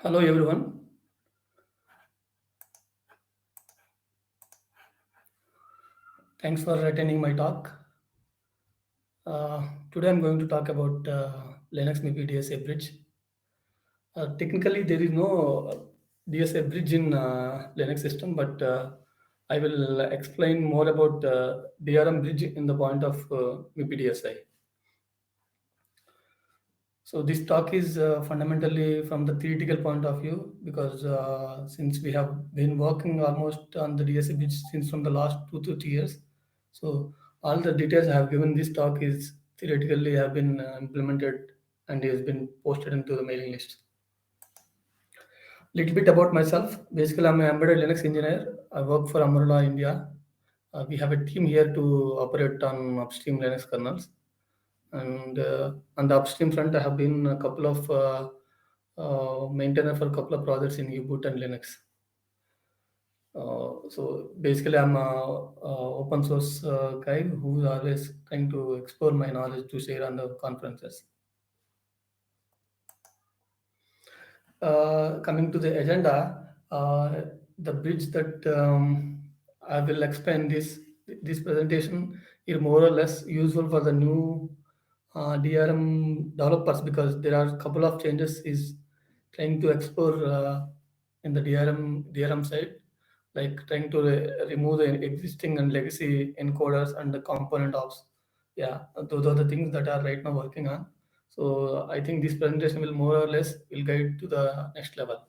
Hello everyone. Thanks for attending my talk. Today I'm going to talk about Linux MIPI DSA bridge. Technically, there is no DSA bridge in Linux system, but I will explain more about DRM bridge in the point of MIPI DSI. So this talk is fundamentally from the theoretical point of view because since we have been working almost on the DSA bridge since from the last 2 to 3 years, so all the details I have given this talk is theoretically have been implemented and has been posted into the mailing list. Little bit about myself. Basically, I'm an embedded Linux engineer. I work for Amrula India. We have a team here to operate on upstream Linux kernels. And on the upstream front, I have been a couple of maintainer for a couple of projects in U-Boot and Linux. So basically, I'm a open source guy who is always trying to explore my knowledge to share on the conferences. Coming to the agenda, the bridge that I will explain this presentation is more or less useful for the new DRM developers because there are a couple of changes is trying to explore in the DRM side, like trying to remove the existing and legacy encoders and the component ops. Yeah, those are the things that are right now working on. So I think this presentation will more or less will guide to the next level.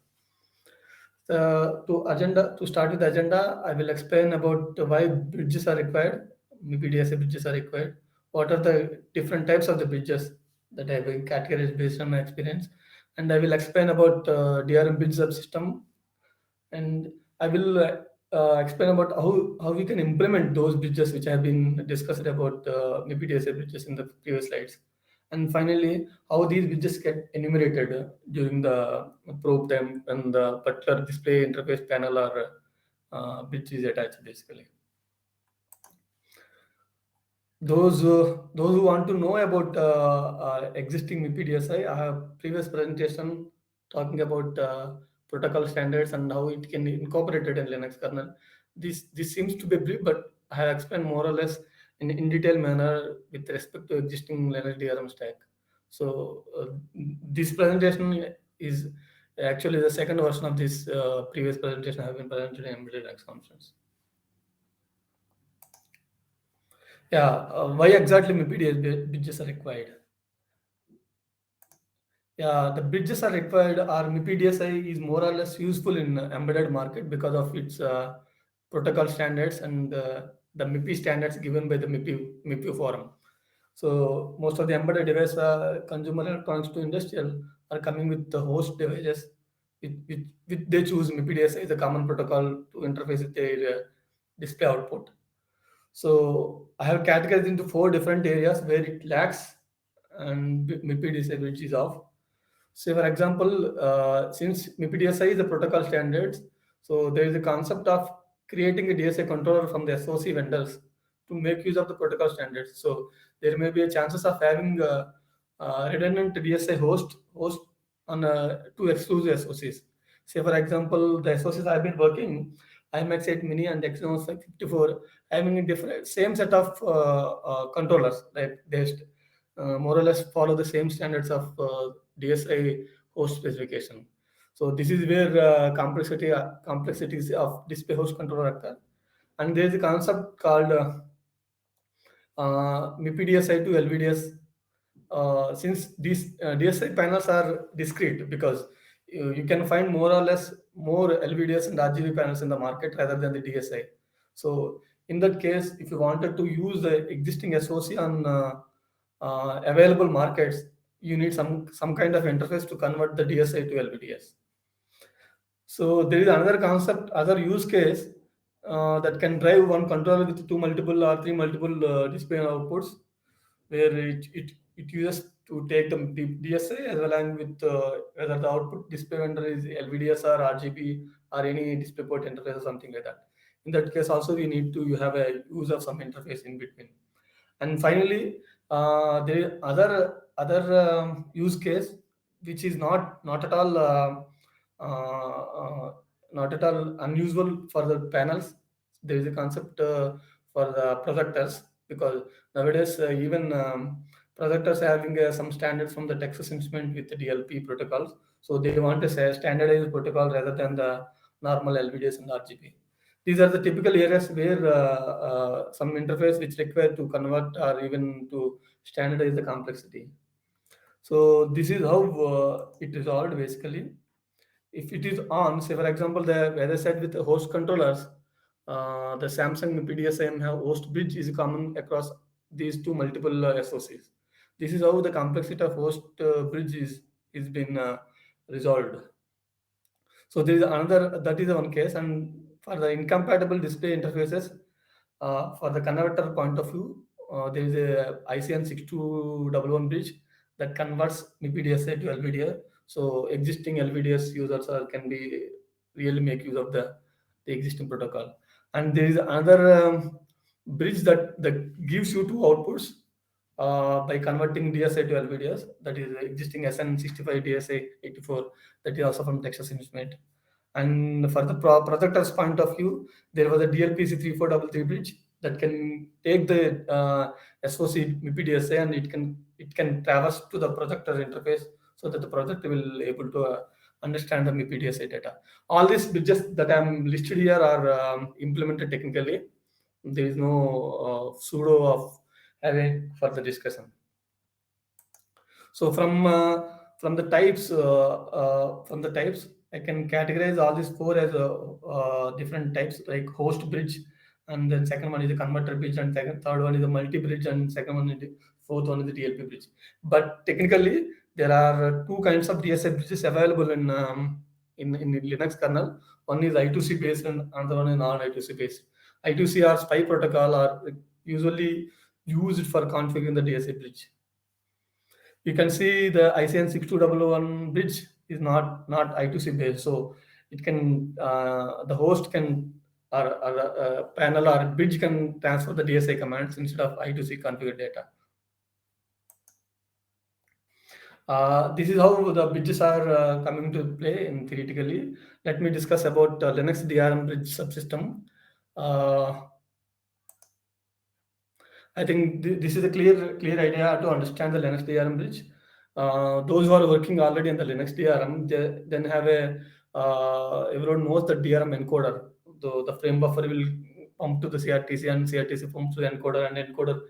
To start with the agenda, I will explain about why bridges are required. Maybe DSA bridges are required. What are the different types of the bridges that I will categorize based on my experience, and I will explain about DRM bridge subsystem, and I will explain about how we can implement those bridges which have been discussed about maybe DSA bridges in the previous slides. And finally, how these bridges get enumerated during the probe time when the particular display interface panel or bridge is attached basically. Those who want to know about existing MIPI DSI, I have previous presentation talking about protocol standards and how it can be incorporated in Linux kernel. This seems to be brief, but I have explained more or less in detailed manner with respect to existing Linux DRM stack. So this presentation is actually the second version of this previous presentation I have been presented in embedded Linux conference. Yeah, why exactly MIPI bridges are required? Yeah, the bridges are required, or MIPI DSI is more or less useful in embedded market because of its protocol standards and the MIPI standards given by the MIPI forum. So most of the embedded device, consumer electronics to industrial, are coming with the host devices. With they choose MIPI DSI as a common protocol to interface with their display output. So I have categorized into four different areas where it lacks and MIPI DSI is off. Say for example, since MIPI DSI is a protocol standards, so there is a concept of creating a DSI controller from the SoC vendors to make use of the protocol standards. So there may be a chances of having a redundant DSI host on two exclusive SoCs. Say for example, the SoCs I've been working, IMX8 Mini and Exynos 54, having a different same set of controllers, like they more or less follow the same standards of DSI host specification. So this is where complexities of display host controller occur, and there is a concept called MIPI DSI to LVDS. Since these DSI panels are discrete, because you can find more or less more LVDS and RGB panels in the market rather than the DSI. So in that case, if you wanted to use the existing SoC on available markets, you need some kind of interface to convert the DSI to LVDS. So there is another concept, other use case that can drive one controller with two multiple or three multiple display outputs, where it uses to take the DSI as well as with whether the output display vendor is LVDS or RGB or any display port interface or something like that. In that case, also we need to have a use of some interface in between. And finally, there is other use case which is not at all not at all unusual for the panels. There is a concept for the projectors, because nowadays even projectors having some standards from the Texas Instrument with the DLP protocols. So they want a standardized protocol rather than the normal LVDS and RGB. These are the typical areas where some interface which require to convert or even to standardize the complexity. So this is how it resolved basically. If it is on, say for example, the as I said with the host controllers, the Samsung PDSIM have host bridge is common across these two multiple SoCs. This is how the complexity of host bridge is been resolved. So there is another, that is one case, and for the incompatible display interfaces, for the converter point of view, there is a ICN 6211 bridge that converts MIPI DSA to LVDS. So existing LVDS users can be really make use of the existing protocol. And there is another bridge that gives you two outputs by converting DSA to LVDS. That is existing SN65 DSA 84. That is also from Texas Instruments. And for the projector's point of view, there was a DLPC 3433 bridge that can take the SoC MIPI DSA, and it can traverse to the projector interface so that the projector will able to understand the MIPI DSA data. All these bridges that I'm listed here are implemented technically. There is no pseudo of having further discussion. So from the types, I can categorize all these four as different types, like host bridge, and then second one is the converter bridge, and third one is the multi bridge, and second one is the fourth one is the DLP bridge. But technically, there are two kinds of DSA bridges available in Linux kernel. One is I2C based, and another one is non I2C based. I2C or SPI protocol are usually used for configuring the DSA bridge. You can see the ICN 6211 bridge is not I2C based, so it can the host can or panel or bridge can transfer the DSA commands instead of I2C configured data. This is how the bridges are coming to play in theoretically. Let me discuss about Linux DRM bridge subsystem. I think this is a clear idea to understand the Linux DRM bridge. Those who are working already in the Linux DRM, they then have a everyone knows the DRM encoder. The frame buffer will pump to the CRTC, and CRTC pumps to the encoder, and encoder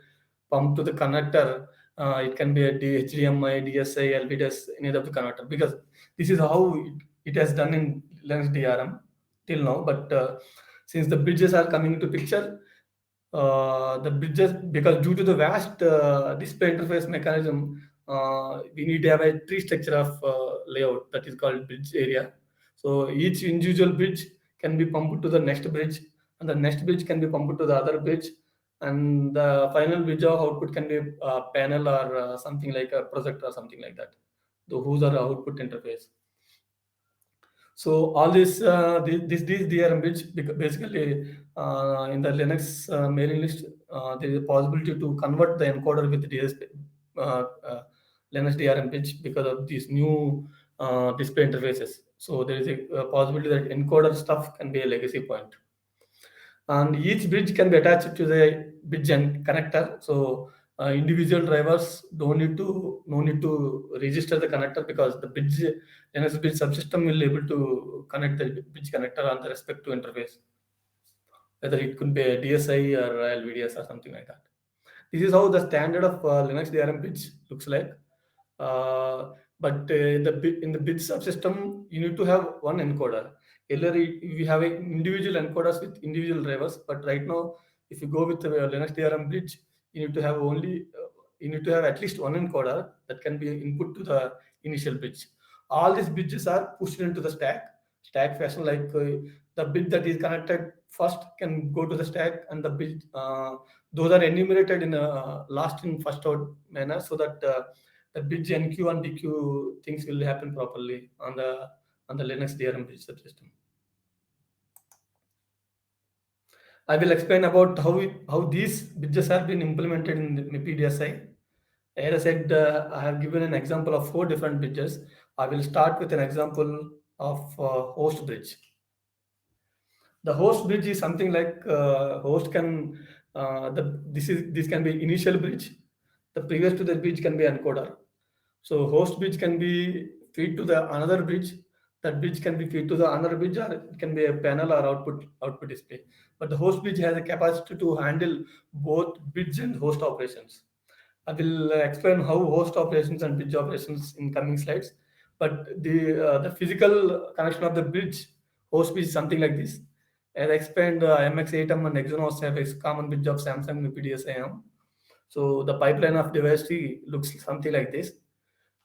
pump to the connector. It can be a HDMI, DSI, LVDS, any of the connector, because this is how it has done in Linux DRM till now. But since the bridges are coming into picture, the bridges, because due to the vast display interface mechanism, we need to have a tree structure of layout that is called bridge area. So each individual bridge can be pumped to the next bridge, and the next bridge can be pumped to the other bridge, and the final bridge of output can be a panel or something like a projector or something like that. Whose are output interface. So all this DRM bridge, basically in the Linux mailing list, there is a possibility to convert the encoder with Linux DRM bridge because of these new display interfaces. So there is a possibility that encoder stuff can be a legacy point, and each bridge can be attached to the bridge and connector. So individual drivers no need to register the connector, because the bridge Linux bridge subsystem will able to connect the bridge connector on the respective interface, whether it could be a DSI or LVDS or something like that. This is how the standard of Linux DRM bridge looks like. But in the bridge subsystem, you need to have one encoder. Earlier, we have individual encoders with individual drivers, but right now, if you go with the Linux DRM bridge, you need to have at least one encoder that can be input to the initial bridge. All these bridges are pushed into the stack fashion, like the bit that is connected first can go to the stack, and the bit those are enumerated in a last in first out manner, so that the bridge NQ and DQ things will happen properly on the Linux DRM bridge subsystem. I will explain about how these bridges have been implemented in the MIPI DSI. As I said, I have given an example of 4 different bridges. I will start with an example of host bridge. The host bridge is something like host can this can be initial bridge. The previous to the bridge can be encoder. So host bridge can be feed to the another bridge. That bridge can be feed to the another bridge, or it can be a panel or output display. But the host bridge has a capacity to handle both bridge and host operations. I will explain how host operations and bridge operations in coming slides. But the physical connection of the bridge host bridge is something like this. As I explained, MX8M and Exynos have a common bridge of Samsung MIPI-DSIM. So the pipeline of device tree looks something like this.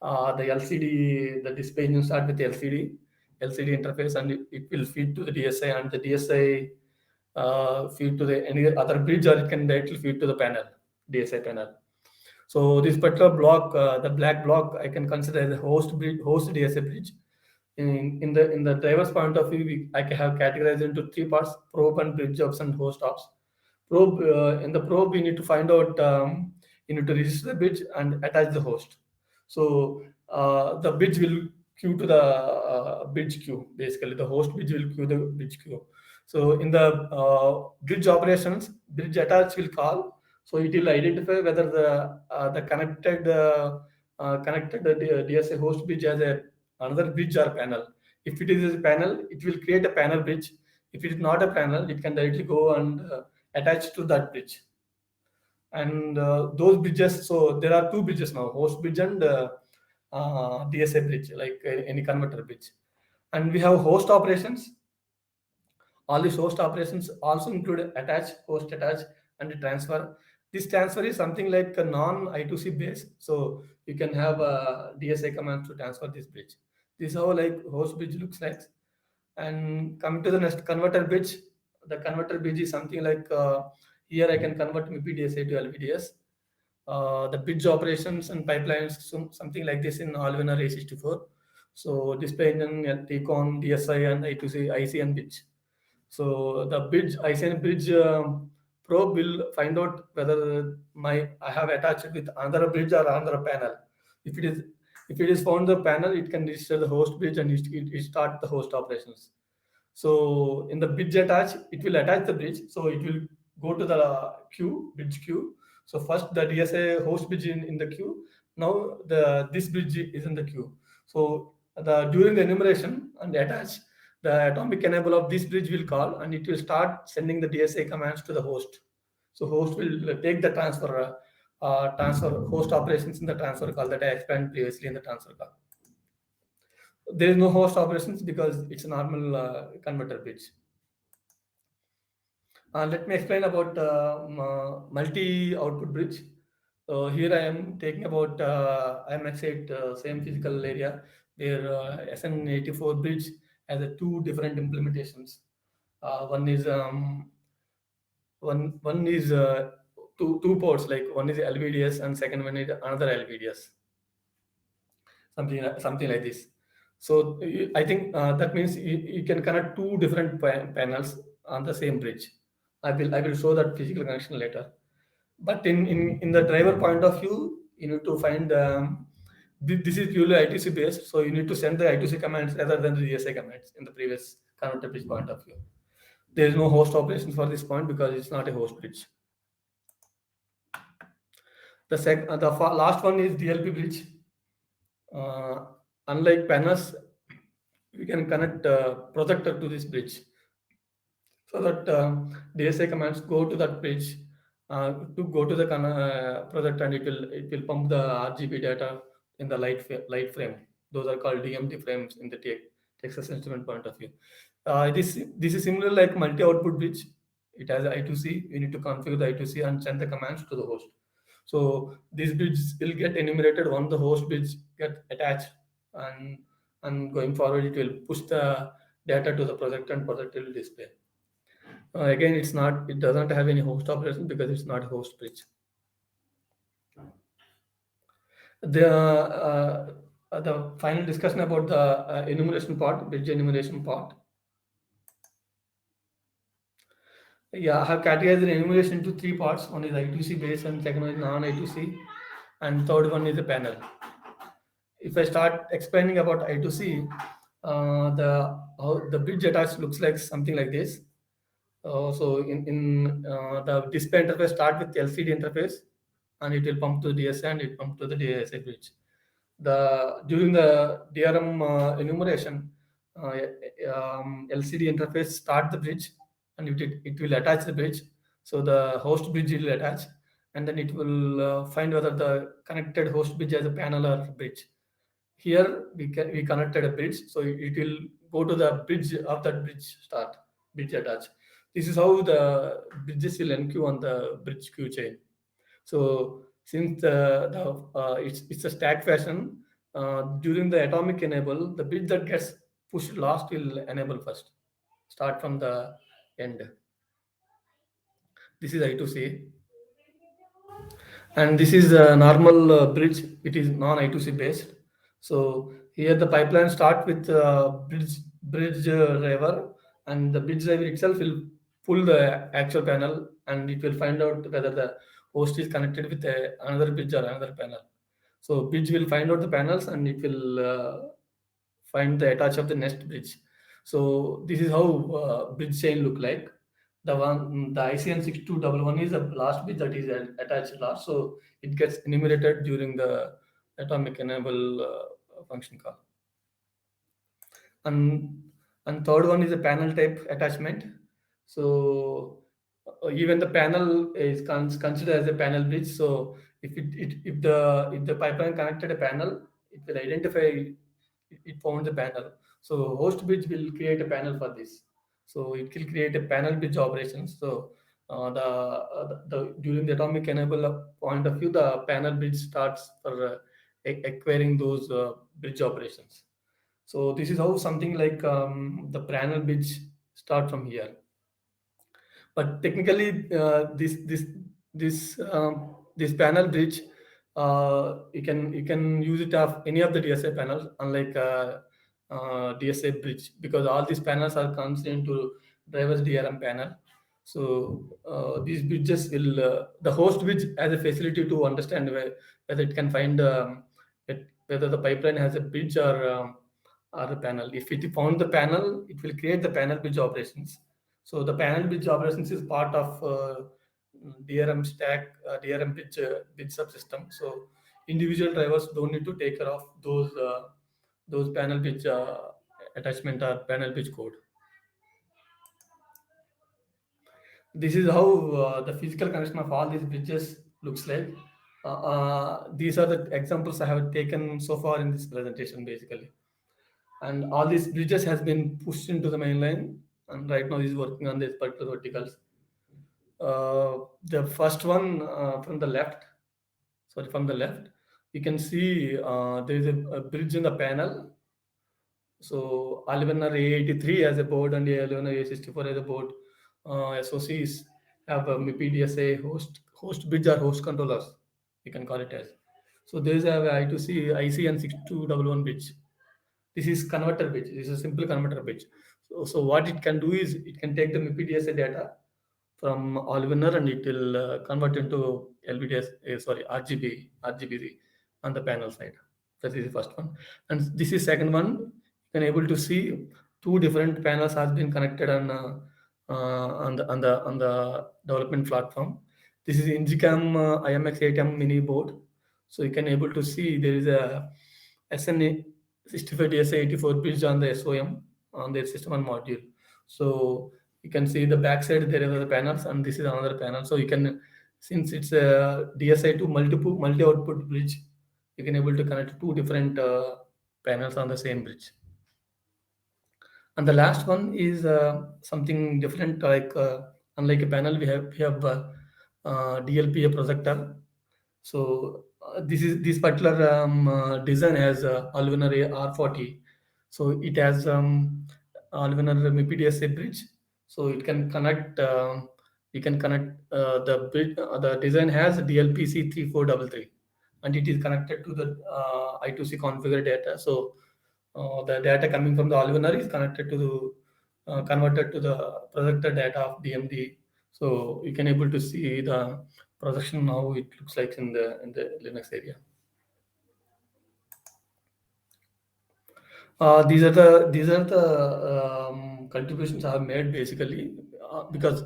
The LCD, the display engine start with LCD interface, and it will feed to the DSI, and the DSI feed to the any other bridge, or it can directly feed to the panel, DSI panel. So this particular block, the black block, I can consider as a host bridge, host DSA bridge. In the driver's point of view, I can have categorized into three parts: probe and bridge jobs and host ops. Probe in the probe, we need to find out you need to register the bridge and attach the host. So the bridge will queue to the bridge queue. Basically, the host bridge will queue the bridge queue. So in the bridge operations, bridge attach will call. So it will identify whether the connected DSA host bridge has a another bridge or panel. If it is a panel, it will create a panel bridge. If it is not a panel, it can directly go and attach to that bridge. And those bridges, so there are two bridges now: host bridge and DSA bridge, like any converter bridge. And we have host operations. All these host operations also include attach, host attach, and transfer. This transfer is something like a non-I2C base, so you can have a DSA command to transfer this bridge. This is how like host bridge looks like. And coming to the next converter bridge, the converter bridge is something like here I can convert MIPI DSA to LVDS. The bridge operations and pipelines, something like this in Alvin or A64. So display engine, TCON, DSI, and I2C, IC and bridge. So the bridge ICN bridge probe will find out whether I have attached with another bridge or another panel. If it is found the panel, it can register the host bridge and it start the host operations. So in the bridge attach, it will attach the bridge. So it will go to the queue, bridge queue. So first the DSA host bridge in the queue. Now this bridge is in the queue. So during the enumeration and the attach, the atomic enable of this bridge will call, and it will start sending the DSA commands to the host. So host will take the transfer host operations in the transfer call that I explained previously in the transfer call. There is no host operations because it's a normal converter bridge. Let me explain about multi-output bridge. Here I am taking about IMX8 same physical area where SN84 bridge has two different implementations. One is two ports, like one is LVDS and second one is another LVDS. Something like this. So I think that means you can connect two different panels on the same bridge. I will show that physical connection later. But in the driver point of view, you need to find this is purely I2C based, so you need to send the I2C commands rather than the DSA commands in the previous converter bridge point of view. There is no host operations for this point because it's not a host bridge. The last one is DLP bridge. Unlike panels, we can connect projector to this bridge, so that DSA commands go to that bridge to go to the projector, and it will pump the RGB data in the light frame. Those are called DMT frames in the Texas Instrument point of view. This is similar like multi-output bridge. It has I2C. You need to configure the I2C and send the commands to the host. So these bridges will get enumerated once the host bridge get attached, and going forward it will push the data to the projector and projector will display. Again, it doesn't have any host operation because it's not a host bridge. The final discussion about the enumeration part, bridge enumeration part. Yeah, I have categorized the enumeration into three parts. One is I2C base, and second one is non-I2C, and third one is the panel. If I start explaining about I2C, The how the bridge attached looks like something like this. So in the display interface start with LCD interface, and it will pump to DSA and it pump to the DSA bridge. The during the DRM enumeration, LCD interface start the bridge, and it will attach the bridge. So the host bridge will attach, and then it will find whether the connected host bridge has a panel or bridge. Here we connected a bridge, so it will go to the bridge of that bridge start, bridge attach. This is how the bridges will enqueue on the bridge queue chain. So since it's a stack fashion, during the atomic enable, the bit that gets pushed last will enable first. Start from the end. This is I2C, and this is a normal bridge. It is non-I2C based. So here the pipeline start with bridge driver, and the bridge driver itself will pull the actual panel, and it will find out whether the host is connected with another bridge or another panel. So bridge will find out the panels, and it will find the attach of the next bridge. So this is how bridge chain look like. The ICN 6211 is the last bridge that is attached last, so it gets enumerated during the atomic enable function call. And third one is a panel type attachment. So even the panel is considered as a panel bridge. So if the pipeline connected a panel, it will identify it found the panel. So host bridge will create a panel for this. So it will create a panel bridge operations. So the during the atomic enable point of view, the panel bridge starts for acquiring those bridge operations. So this is how something like the panel bridge start from here. But technically, this panel bridge, you can use it of any of the DSA panels, unlike DSA bridge, because all these panels are constrained to drivers DRM panel. So these bridges will the host bridge has a facility to understand whether it can find whether the pipeline has a bridge or a panel. If it found the panel, it will create the panel bridge operations. So the panel bridge operations is part of DRM stack, DRM bridge subsystem. So individual drivers don't need to take care of those panel bridge attachment or panel bridge code. This is how the physical connection of all these bridges looks like. These are the examples I have taken so far in this presentation, basically. And all these bridges has been pushed into the main line, and right now is working on these particular verticals. The first one from the left, sorry, from the left, you can see there is a bridge in the panel. So Alvenar A83 as a board and Alvenar A64 as a board. SOCs have a MIPI DSA host bridge or host controllers, you can call it as. So there is a I2C ICN 6211 bridge. This is converter bridge. This is a simple converter bridge. So what it can do is it can take the MIPI DSA data from Allwinner and it will convert into LVDS, sorry, RGB on the panel side. That is the first one. And this is second one. You can able to see two different panels has been connected on the development platform. This is Ingicam IMX8M mini board. So you can able to see there is a SNA 65 DSA84 bridge on the SOM on the system and module. So you can see the backside there are the panels and this is another panel. So you can, since it's a DSI to multi output bridge, you can able to connect two different panels on the same bridge. And the last one is something different, like unlike a panel, we have DLPA projector. So this particular design has Alvenar R40. So it has Alvenar MIPI DSA bridge. So it can connect. We can connect the bridge. The design has DLPC 3433, and it is connected to the I2C configured data. So the data coming from the Alvenar is connected to the converted to the projector data of DMD. So you can able to see the projection how it looks like in the Linux area. These are the contributions I have made basically, because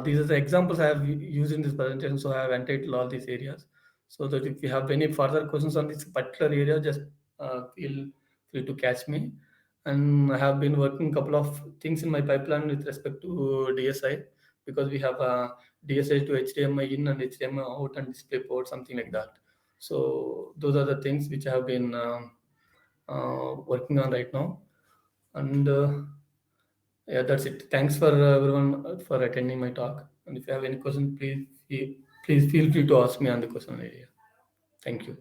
these are the examples I have used in this presentation. So I have entitled all these areas, so that if you have any further questions on this particular area, just feel free to catch me. And I have been working couple of things in my pipeline with respect to DSI, because we have DSI to HDMI in and HDMI out and DisplayPort, something like that. So those are the things which I have been working on right now. And yeah, that's it. Thanks for everyone for attending my talk. And if you have any questions, please feel free to ask me on the question area. Thank you.